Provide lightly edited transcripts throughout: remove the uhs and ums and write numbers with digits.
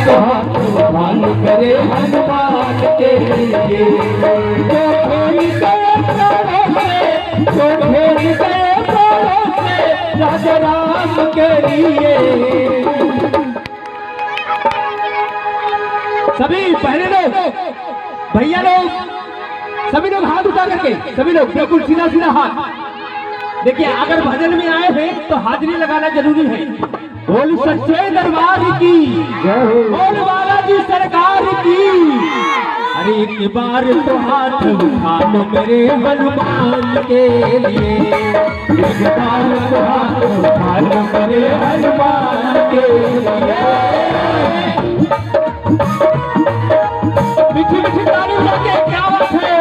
तो हाथ उठान करे हनुमान के लिए। जो खेल गए प्राणों से, जो खेल गए प्राणों से राजा राम के लिए। सभी पहले लोग, भैया लोग, सभी लोग हाथ उठा करके, सभी लोग बिल्कुल सीधा सीधा हाथ। देखिए अगर भजन में आए हैं तो हाजिरी लगाना जरूरी है। बोल सच्चे दरबार की, बोल बालाजी सरकार की। अरे एक बार तो हाथ उठा लो मेरे हनुमान के लिए। एक बार तो हाथ उठा लो मेरे हनुमान के लिए। मीठी मीठी ताली बजा के क्या बात है।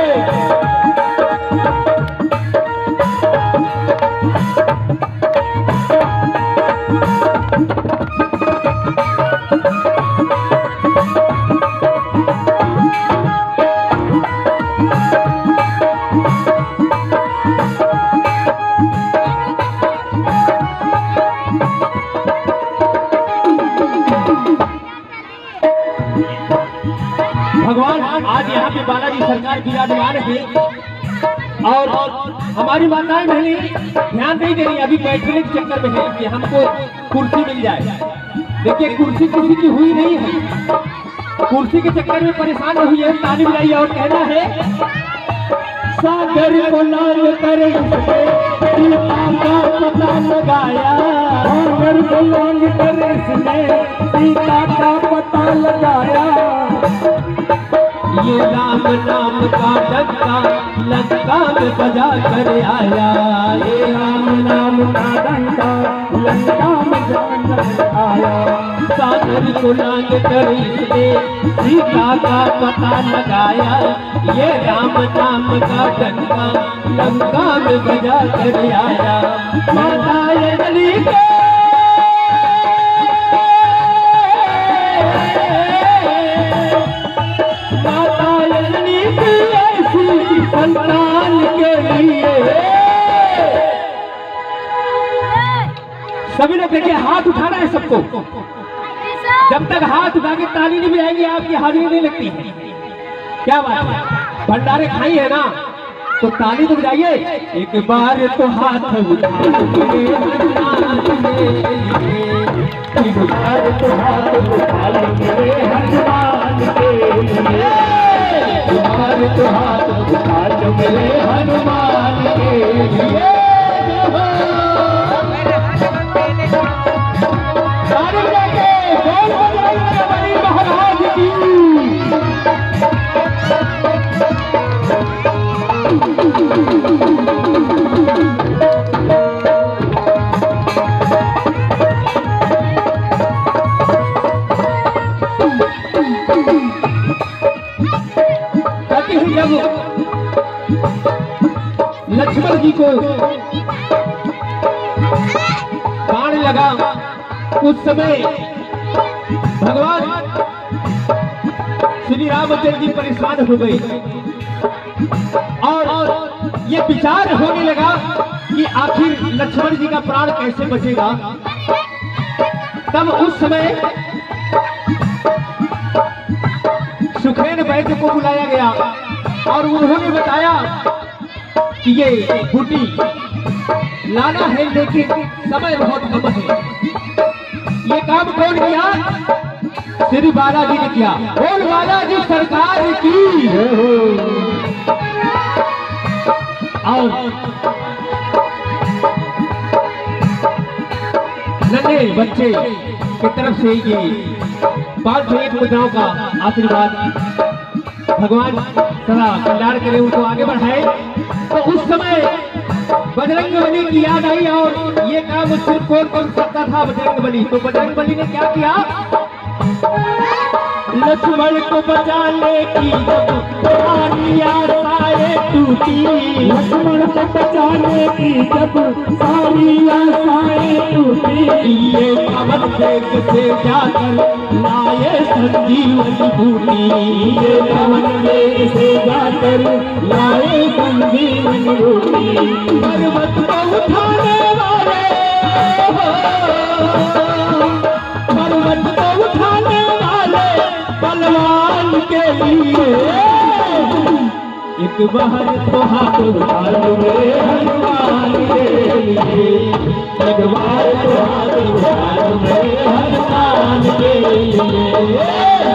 भगवान आज यहाँ पे बालाजी सरकार विराजमान है और हमारी माताएं बहनें ध्यान नहीं दे रही, अभी बैठने के चक्कर में है कि हमको कुर्सी मिल जाए। देखिए कुर्सी किसी की हुई नहीं है, कुर्सी के चक्कर में परेशान हुई है। ताली बजाइए और कहना है सागर को लाल कर सीता का पता लगाया। सागर को लाल कर सीता का पता लगाया। ये राम नाम का डंका लंका में बजा कर आया। ये राम नाम का डंका लंका में बजा कर आया। सागर को लांग कर इसने सीता का पता लगाया। ये राम नाम का डंका लंका में बजा कर आया। माता अंजलि के संतान के लिए। सभी लोग देखिए हाथ उठाना है सबको। जब तक हाथ उठा के ताली नहीं बजाएंगे आपकी हाजिरी नहीं लगती है। क्या बात है, भंडारे खाई है ना तो ताली तो बजाइए। एक बार तो हाथ उठा मेरे हनुमान के लिए। एक बार तो हाथ उठा मेरे हनुमान के लिए। तुम्हारे तो हाथ उठा लो मेरे हनुमान के लिए। सारे जाके बोल बजरंगबली महाराज की। जब लक्ष्मण जी को बाण लगा उस समय भगवान श्री रामचंद्र जी परेशान हो गए और ये विचार होने लगा कि आखिर लक्ष्मण जी का प्राण कैसे बचेगा। तब उस समय सुखेन वैद्य को बुलाया गया और उन्होंने बताया कि ये बूटी लाना है लेकिन समय बहुत कम है। ये काम कौन किया? श्री बालाजी ने किया। बोल बालाजी सरकार की। और नन्हे बच्चे की तरफ से ये 501 मुद्राओं का आशीर्वाद भगवान सदा कल्याण करे, उनको आगे बढ़ाए। तो उस समय बजरंगबली की याद आई और ये काम सिर्फ कौन कर सकता था? बजरंगबली। तो बजरंगबली ने क्या किया? लक्ष्मण को बचाने की जब सारी आशाएं टूटी। लक्ष्मण को बचाने की जब सारी आशाएं टूटी। ये पवन वेग से जाकर लाए संजीवनी बूटी। ये पवन वेग से जाकर लाए संजीवनी बूटी। पर्वत को उठाने वाले, पर्वत को उठाने वाले एक बार तो हाथ उठा लो मेरे हनुमान के लिए, एक बार तो हाथ उठा लो मेरे हनुमान के लिए,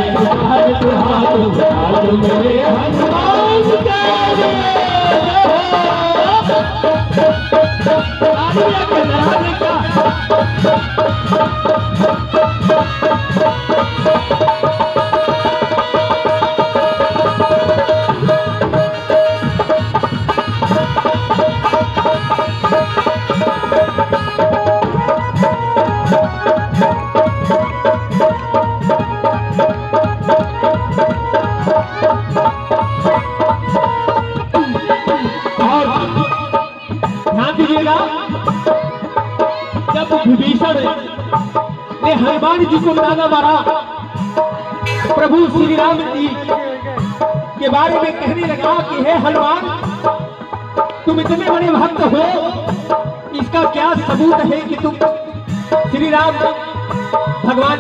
एक बार तो हाथ उठा लो मेरे हनुमान के लिए। जब विभीषण ने हनुमान जी को ताना मारा, प्रभु श्री राम जी के बारे में कहने लगा कि हे हनुमान, तुम इतने बड़े भक्त हो, इसका क्या सबूत है कि तुम श्री राम भगवान